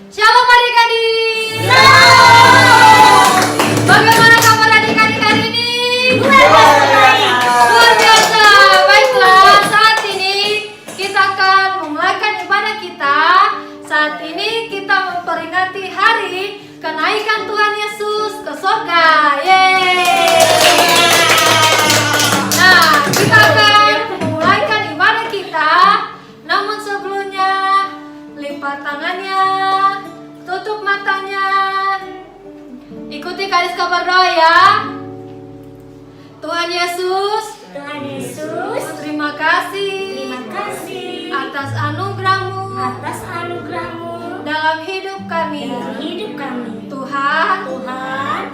Shalom adik-adik. Bagaimana kabar adik-adik hari ini? Luar biasa. Baiklah, saat ini kita akan memulaikan ibadah kita. Saat ini kita memperingati hari kenaikan Tuhan Yesus ke surga. Yeay. Nah, kita akan memulaikan ibadah kita. Namun sebelumnya, lipat tangannya, tutup matanya, ikuti garis kabar doa ya. Tuhan Yesus, terima kasih atas anugerah-Mu dalam hidup kami. Tuhan,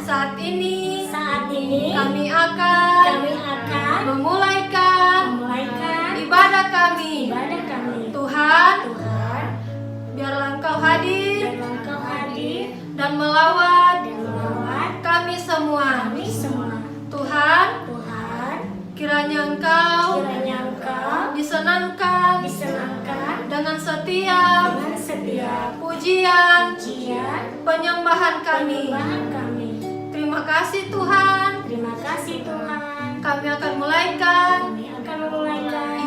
saat ini kami akan memulaikan ibadah kami. Tuhan, biarlah Engkau hadir dan melawat kami semua. Tuhan, kiranya Engkau disenangkan dengan setiap pujian penyembahan kami. Terima kasih Tuhan. Kami akan mulaikan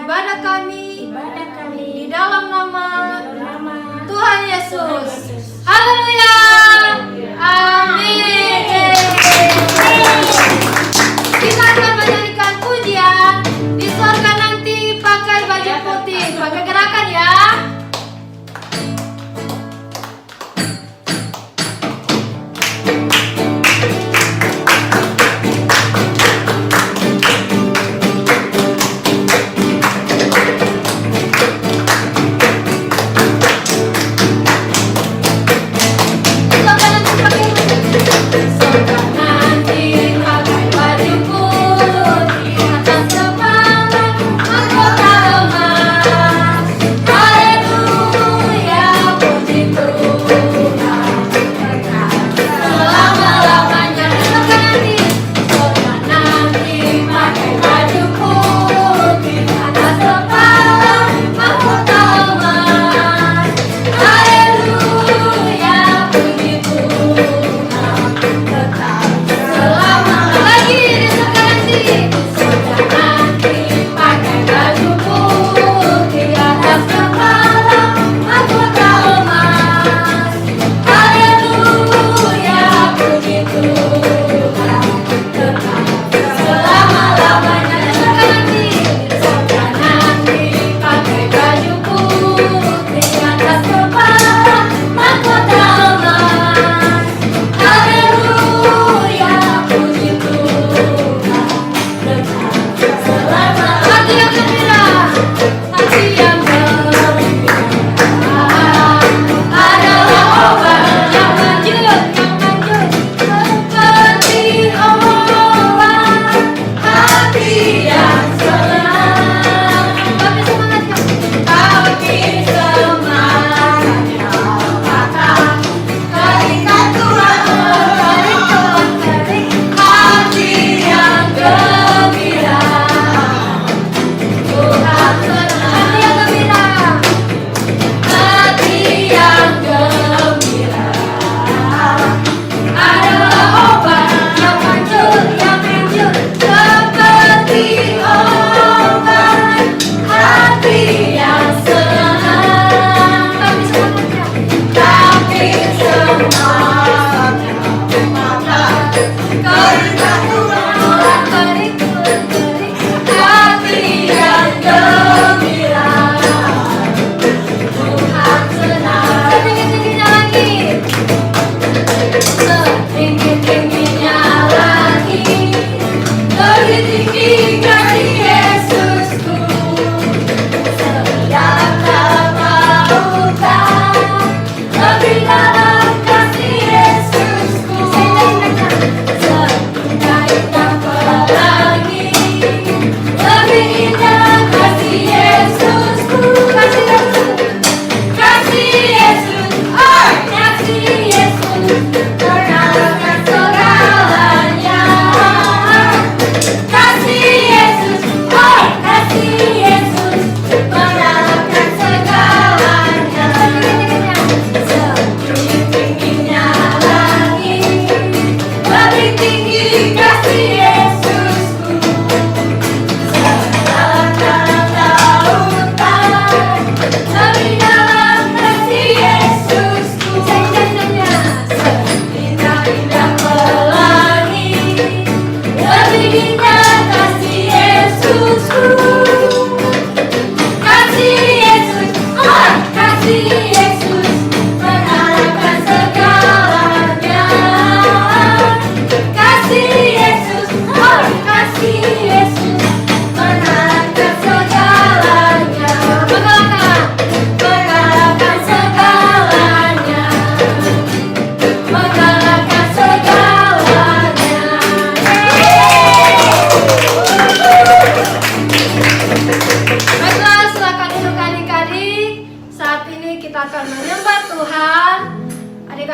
ibadah kami di dalam nama Tuhan Yesus. Haleluya. Amin. Kita akan menyanyikan pujian di surga nanti pakai baju putih. Pakai gerakan ya.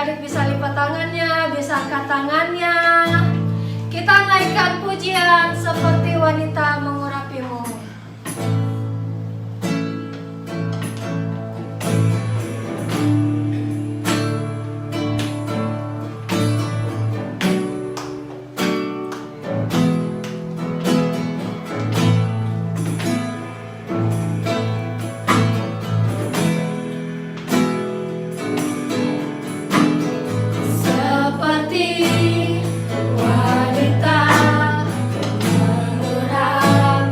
adik-adik bisa lipat tangannya, bisa angkat tangannya. Kita naikkan pujian seperti wanita mengurapimu. Seperti wanita mengurapi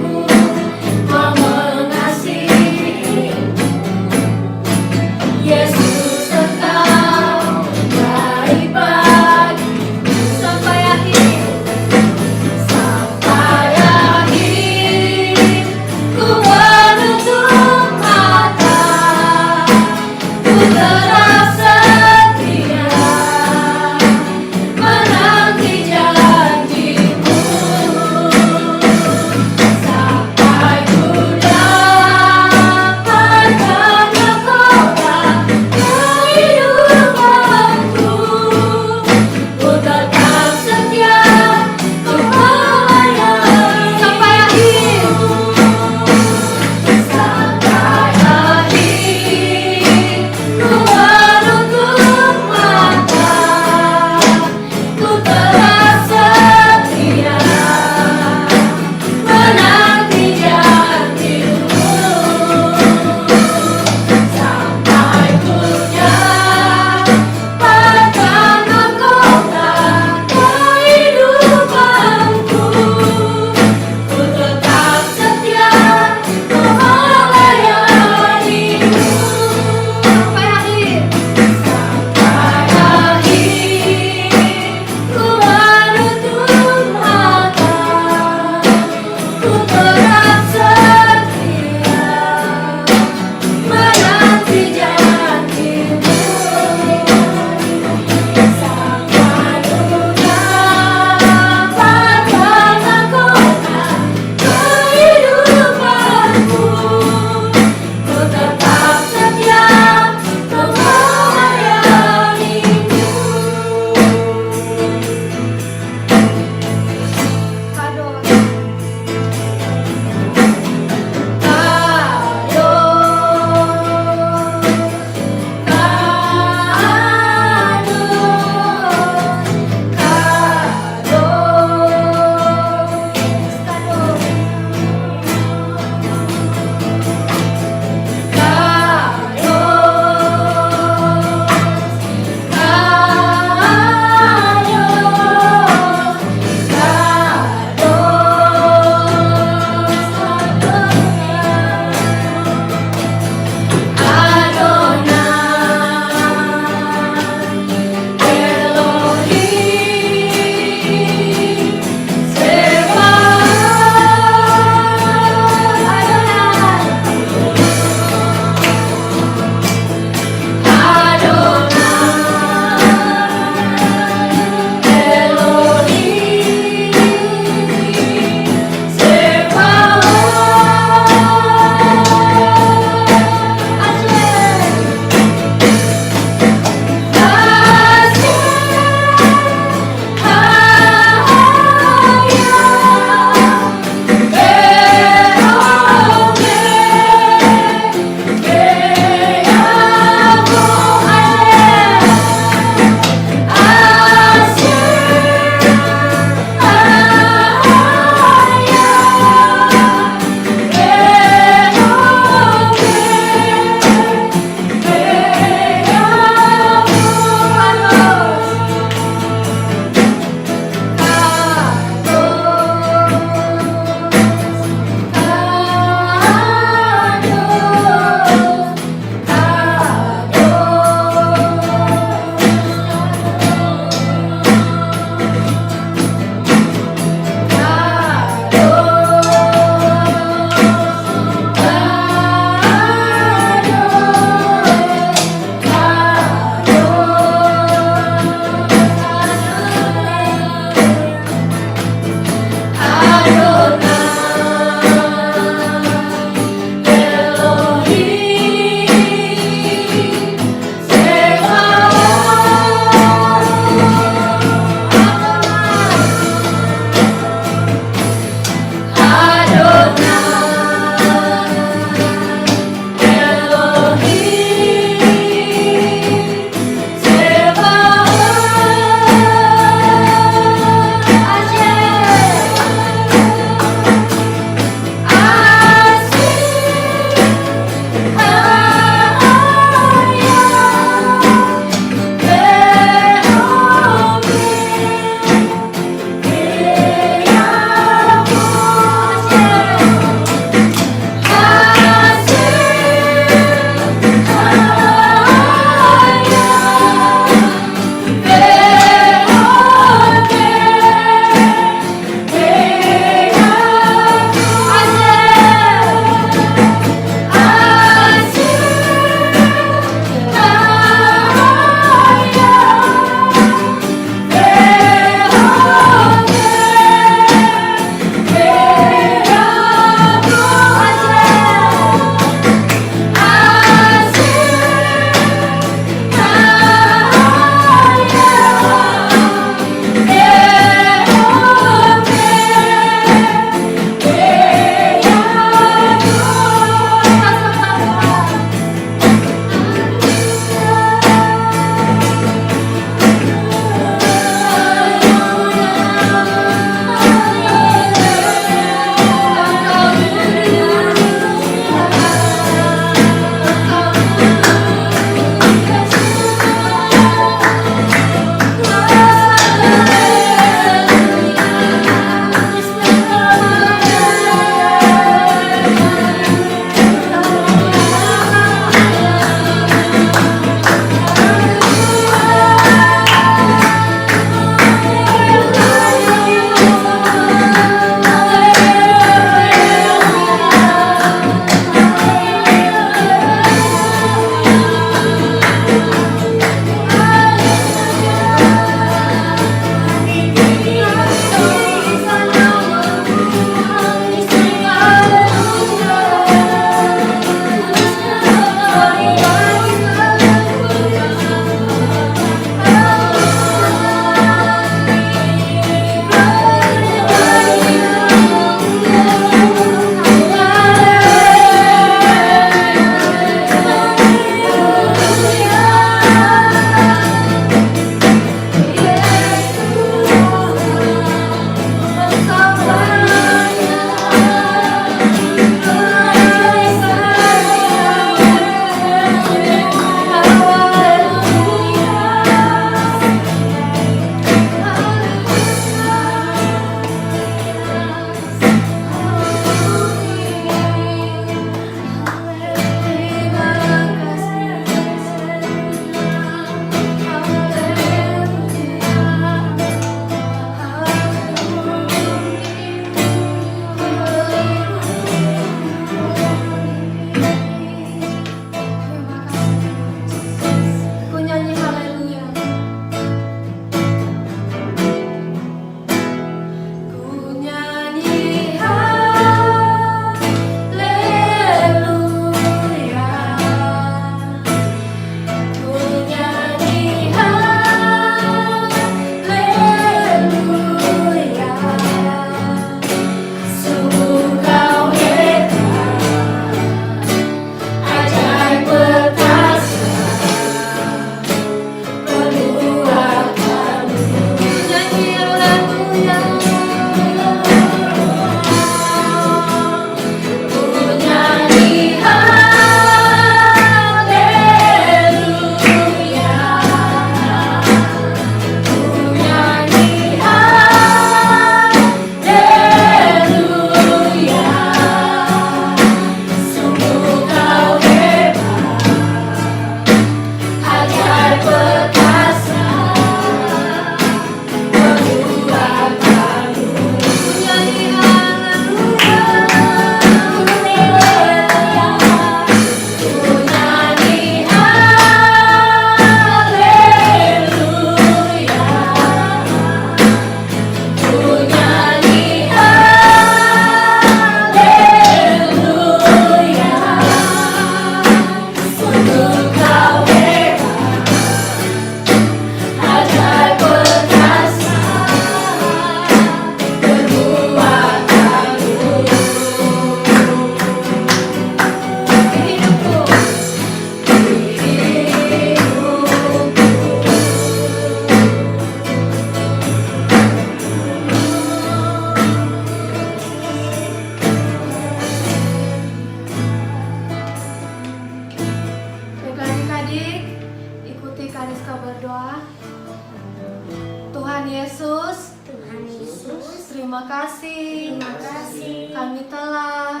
Terima kasih kami telah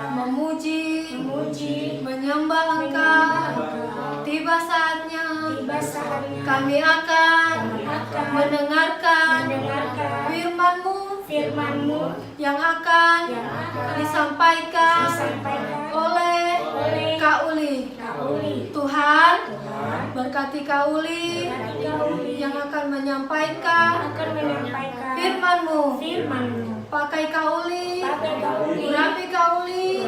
memuji, menyembah Engkau. Tiba saatnya kami akan mendengarkan firman-Mu yang akan disampaikan oleh Kak Uli. Tuhan, berkati Kak Uli yang akan menyampaikan firman-Mu. Pakai Kak Uli, urapi Kak Uli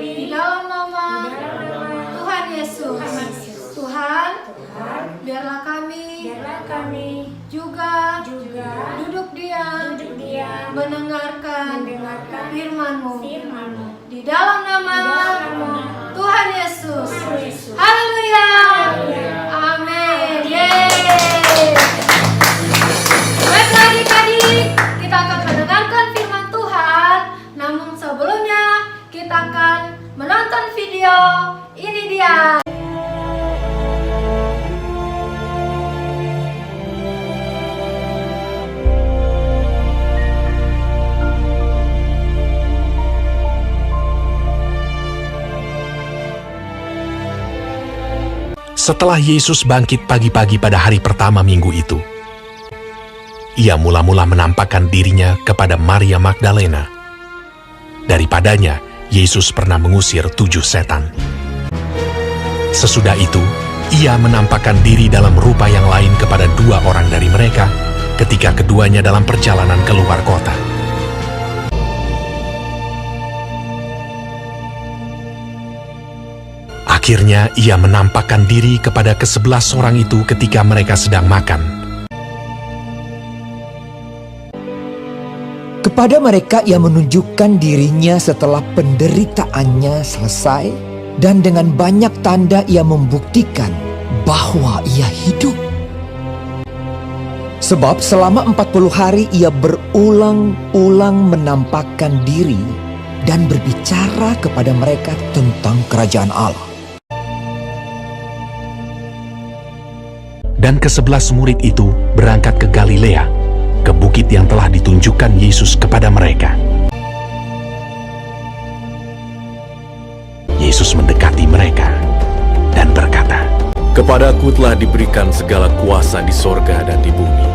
di dalam nama Tuhan Yesus. Tuhan, biarlah kami juga duduk diam mendengarkan firman-Mu di dalam nama Tuhan Yesus. Haleluya. Amin. Yeay. Baiklah adik-adik, kita akan mendengarkan firman Tuhan. Namun sebelumnya kita akan menonton video. Ini dia. Setelah Yesus bangkit pagi-pagi pada hari pertama minggu itu, Ia mula-mula menampakkan dirinya kepada Maria Magdalena. Daripadanya, Yesus pernah mengusir 7 setan. Sesudah itu, Ia menampakkan diri dalam rupa yang lain kepada 2 orang dari mereka ketika keduanya dalam perjalanan keluar kota. Akhirnya Ia menampakkan diri kepada ke-11 orang itu ketika mereka sedang makan. Kepada mereka Ia menunjukkan dirinya setelah penderitaannya selesai, dan dengan banyak tanda Ia membuktikan bahwa Ia hidup. Sebab selama 40 hari Ia berulang-ulang menampakkan diri dan berbicara kepada mereka tentang kerajaan Allah. Dan ke-11 murid itu berangkat ke Galilea, ke bukit yang telah ditunjukkan Yesus kepada mereka. Yesus mendekati mereka dan berkata, "Kepadaku telah diberikan segala kuasa di sorga dan di bumi.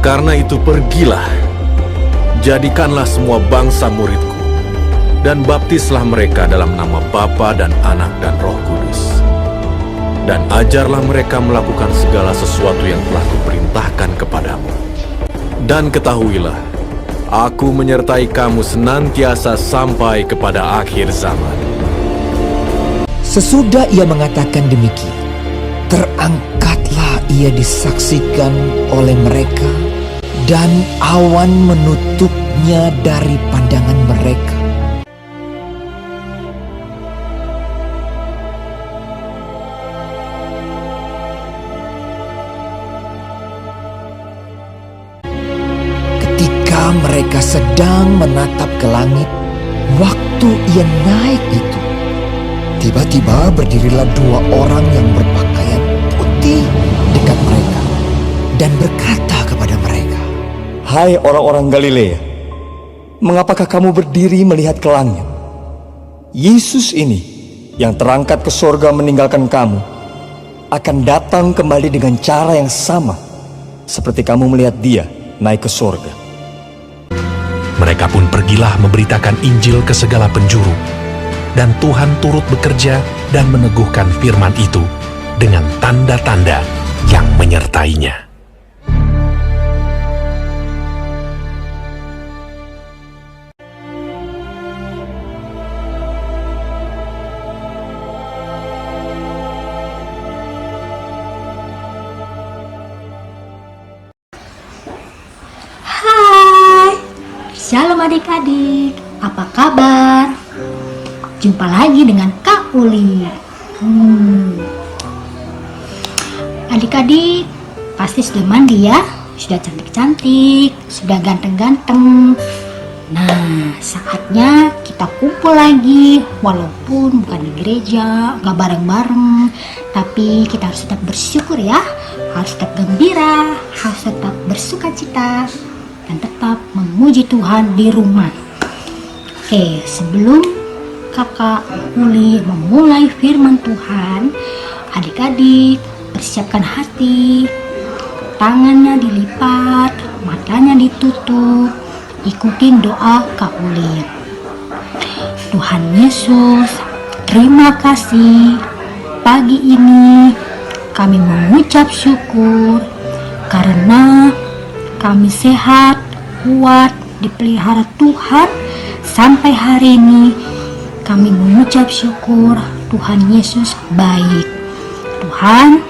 Karena itu pergilah, jadikanlah semua bangsa muridku, dan baptislah mereka dalam nama Bapa dan Anak dan Roh Kudus. Dan ajarlah mereka melakukan segala sesuatu yang telah kuperintahkan kepadamu. Dan ketahuilah, aku menyertai kamu senantiasa sampai kepada akhir zaman." Sesudah Ia mengatakan demikian, terangkatlah Ia disaksikan oleh mereka, dan awan menutupnya dari pandangan mereka. Ketika mereka sedang menatap ke langit, waktu Ia naik itu, tiba-tiba berdirilah 2 orang yang berpakaian putih dekat mereka dan berkata kepada mereka, "Hai orang-orang Galilea, mengapakah kamu berdiri melihat ke langit? Yesus ini yang terangkat ke sorga meninggalkan kamu akan datang kembali dengan cara yang sama seperti kamu melihat Dia naik ke sorga." Mereka pun pergilah memberitakan Injil ke segala penjuru, dan Tuhan turut bekerja dan meneguhkan firman itu dengan tanda-tanda yang menyertainya. Shalom adik-adik, apa kabar? Jumpa lagi dengan Kak Uli. Adik-adik pasti sudah mandi ya, sudah cantik-cantik, sudah ganteng-ganteng. Nah, saatnya kita kumpul lagi, walaupun bukan di gereja, gak bareng-bareng, tapi kita harus tetap bersyukur ya, harus tetap gembira, harus tetap bersuka cita. dan tetap memuji Tuhan di rumah. Oke, sebelum kakak Uli memulai firman Tuhan, adik-adik persiapkan hati, tangannya dilipat, matanya ditutup, ikutin doa Kak Uli. Tuhan Yesus, terima kasih pagi ini kami mengucap syukur karena kami sehat, kuat, dipelihara Tuhan sampai hari ini. Kami mengucap syukur, Tuhan Yesus baik. Tuhan,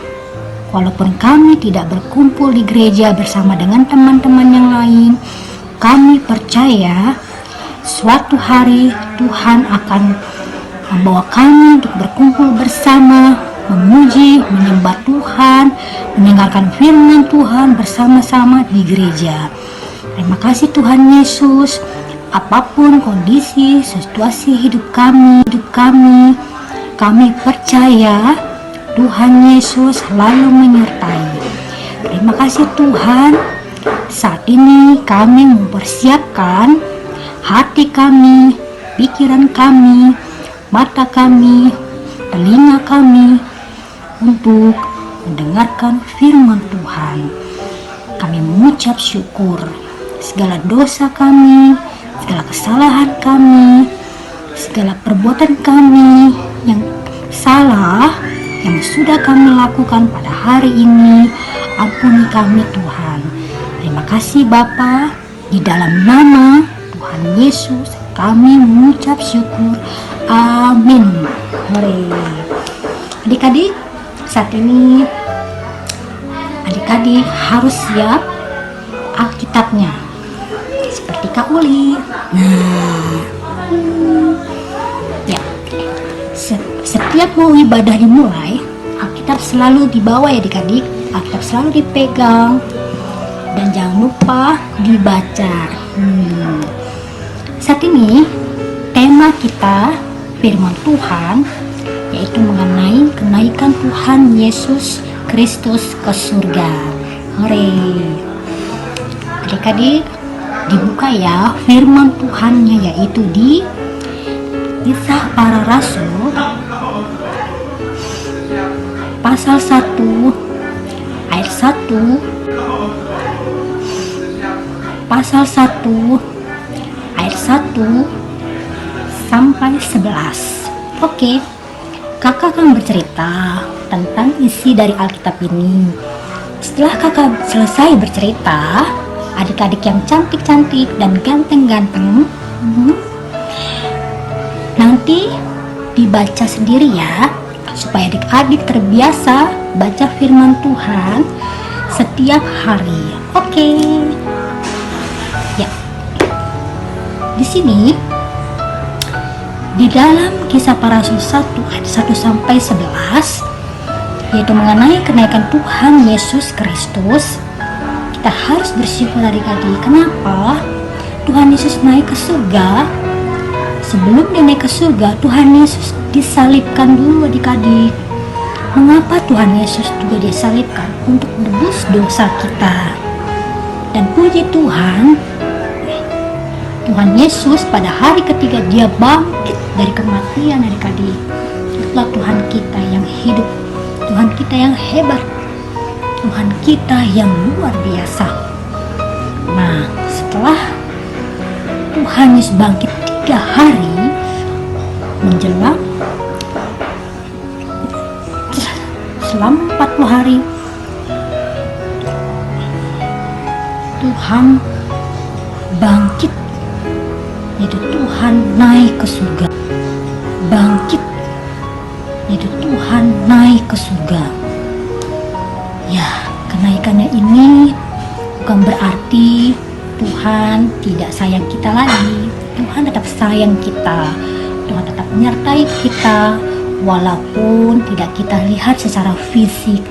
walaupun kami tidak berkumpul di gereja bersama dengan teman-teman yang lain, kami percaya suatu hari Tuhan akan membawa kami untuk berkumpul bersama, memuji, menyembah Tuhan, mendengarkan firman Tuhan bersama-sama di gereja. Terima kasih Tuhan Yesus. Apapun kondisi, situasi hidup kami percaya Tuhan Yesus selalu menyertai. Terima kasih Tuhan. Saat ini kami mempersiapkan hati kami, pikiran kami, mata kami, telinga kami untuk mendengarkan firman Tuhan. Kami mengucap syukur segala dosa kami, segala kesalahan kami, segala perbuatan kami yang salah yang sudah kami lakukan pada hari ini, ampuni kami Tuhan. Terima kasih Bapa, di dalam nama Tuhan Yesus kami mengucap syukur. Amin. Hore. Adik-adik, saat ini adik-adik harus siap Alkitabnya seperti Kak Uli. Ya, setiap mau ibadah dimulai, Alkitab selalu dibawa ya adik-adik. Alkitab selalu dipegang dan jangan lupa dibaca. Saat ini tema kita firman Tuhan yaitu mengenai kenaikan Tuhan Yesus Kristus ke surga. Hore. Adik-adik dibuka ya firman Tuhannya, yaitu di Kisah Para Rasul pasal 1 ayat 1, pasal 1 ayat 1 sampai 11. Oke, kakak akan bercerita tentang isi dari Alkitab ini. Setelah kakak selesai bercerita, adik-adik yang cantik-cantik dan ganteng-ganteng, nanti dibaca sendiri ya, supaya adik-adik terbiasa baca firman Tuhan setiap hari. Oke. Ya. Di sini di dalam Kisah Para Rasul 1 ayat 1 sampai 11, yaitu mengenai kenaikan Tuhan Yesus Kristus. Kita harus bersyukur adik-adik. Kenapa? Tuhan Yesus naik ke surga. Sebelum dia naik ke surga, Tuhan Yesus disalibkan dulu adik-adik. Mengapa Tuhan Yesus juga disalibkan? Untuk menebus dosa kita. Dan puji Tuhan, Tuhan Yesus pada hari ketiga dia bangkit dari kematian adik-adik. Itulah Tuhan kita yang hidup, Tuhan kita yang hebat, Tuhan kita yang luar biasa. Nah, setelah Tuhan Yesus bangkit 3 hari menjelang selama 40 hari Tuhan bangkit, yaitu Tuhan naik ke surga. Bangkit, yaitu Tuhan naik ke surga. Ya, kenaikannya ini bukan berarti Tuhan tidak sayang kita lagi. Tuhan tetap sayang kita. Tuhan tetap menyertai kita walaupun tidak kita lihat secara fisik.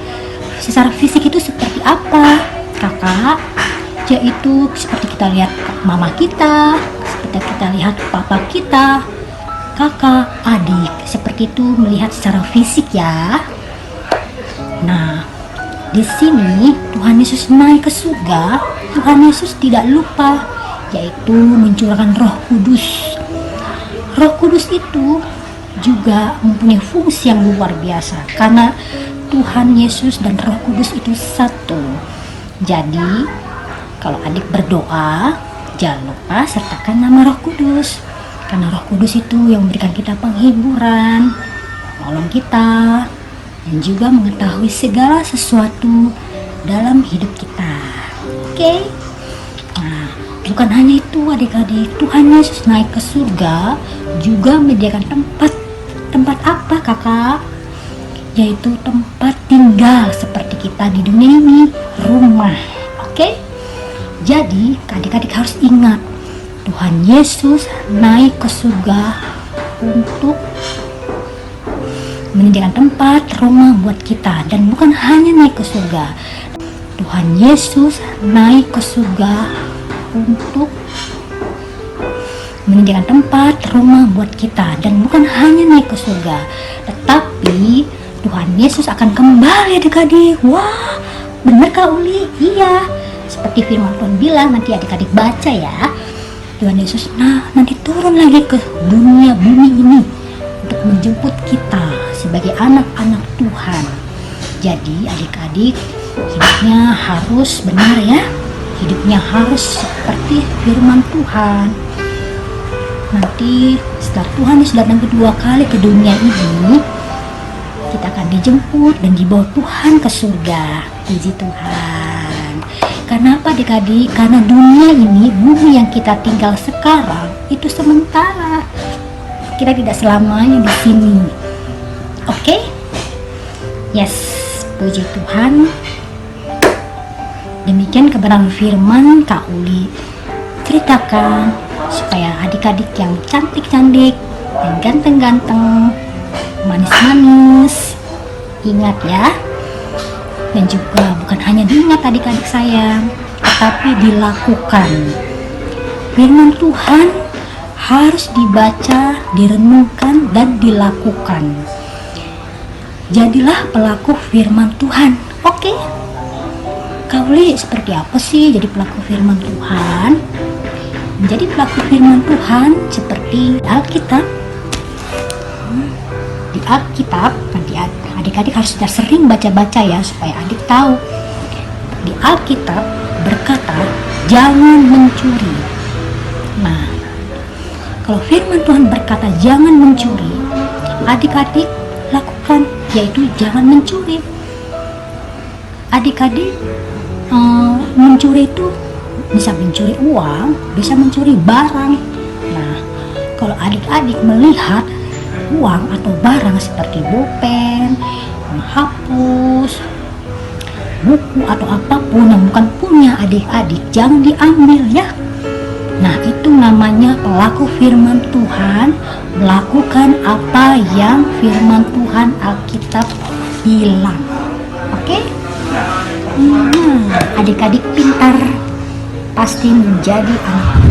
Secara fisik itu seperti apa, kakak? Yaitu seperti kita lihat mama kita, seperti kita lihat papa kita, kakak, adik. Seperti itu melihat secara fisik ya. Nah, Di sini Tuhan Yesus naik ke surga. Tuhan Yesus tidak lupa, yaitu mencurahkan Roh Kudus. Roh Kudus itu juga mempunyai fungsi yang luar biasa, karena Tuhan Yesus dan Roh Kudus itu satu. Jadi kalau adik berdoa, jangan lupa sertakan nama Roh Kudus, karena Roh Kudus itu yang memberikan kita penghiburan, menolong kita, dan juga mengetahui segala sesuatu dalam hidup kita. Oke? Nah, bukan hanya itu adik-adik, Tuhan Yesus naik ke surga juga menyediakan tempat apa kakak? Yaitu tempat tinggal seperti kita di dunia ini, rumah. Oke? Jadi adik-adik harus ingat, Tuhan Yesus naik ke surga untuk menyediakan tempat rumah buat kita, dan bukan hanya naik ke surga. Tuhan Yesus naik ke surga untuk menyediakan tempat rumah buat kita, dan bukan hanya naik ke surga, tetapi Tuhan Yesus akan kembali adik-adik. Wah, benar Kak Uli? Iya, seperti firman Tuhan bilang, nanti adik-adik baca ya. Tuhan Yesus nanti turun lagi ke bumi ini untuk menjemput kita sebagai anak-anak Tuhan. Jadi adik-adik, hidupnya harus benar ya, hidupnya harus seperti firman Tuhan. Nanti setelah Tuhan Yesus datang kedua kali ke dunia ini, kita akan dijemput dan dibawa Tuhan ke surga. Puji Tuhan. Karena apa adik-adik? Karena dunia ini, bumi yang kita tinggal sekarang itu sementara. Kita tidak selamanya di sini. Oke? Yes, puji Tuhan. Demikian kebenaran firman Kak Uli ceritakan, supaya adik-adik yang cantik-cantik dan ganteng-ganteng, manis-manis, ingat ya. Dan juga bukan hanya diingat adik-adik sayang, tetapi dilakukan. Firman Tuhan harus dibaca, direnungkan, dan dilakukan. Jadilah pelaku firman Tuhan. Oke? Kak Uli, seperti apa sih jadi pelaku firman Tuhan? Menjadi pelaku firman Tuhan seperti Alkitab. Di Alkitab, nanti adik-adik harus sudah sering baca-baca ya, supaya adik tahu. Di Alkitab berkata, jangan mencuri. Nah, kalau firman Tuhan berkata jangan mencuri, adik-adik lakukan, yaitu jangan mencuri. Adik-adik mencuri itu bisa mencuri uang, bisa mencuri barang. Nah, kalau adik-adik melihat uang atau barang seperti bolpen, menghapus, buku atau apapun yang bukan punya adik-adik, jangan diambil ya. Nah, itu namanya pelaku firman Tuhan, melakukan apa yang firman Tuhan Alkitab bilang. Oke? Adik-adik pintar pasti menjadi anak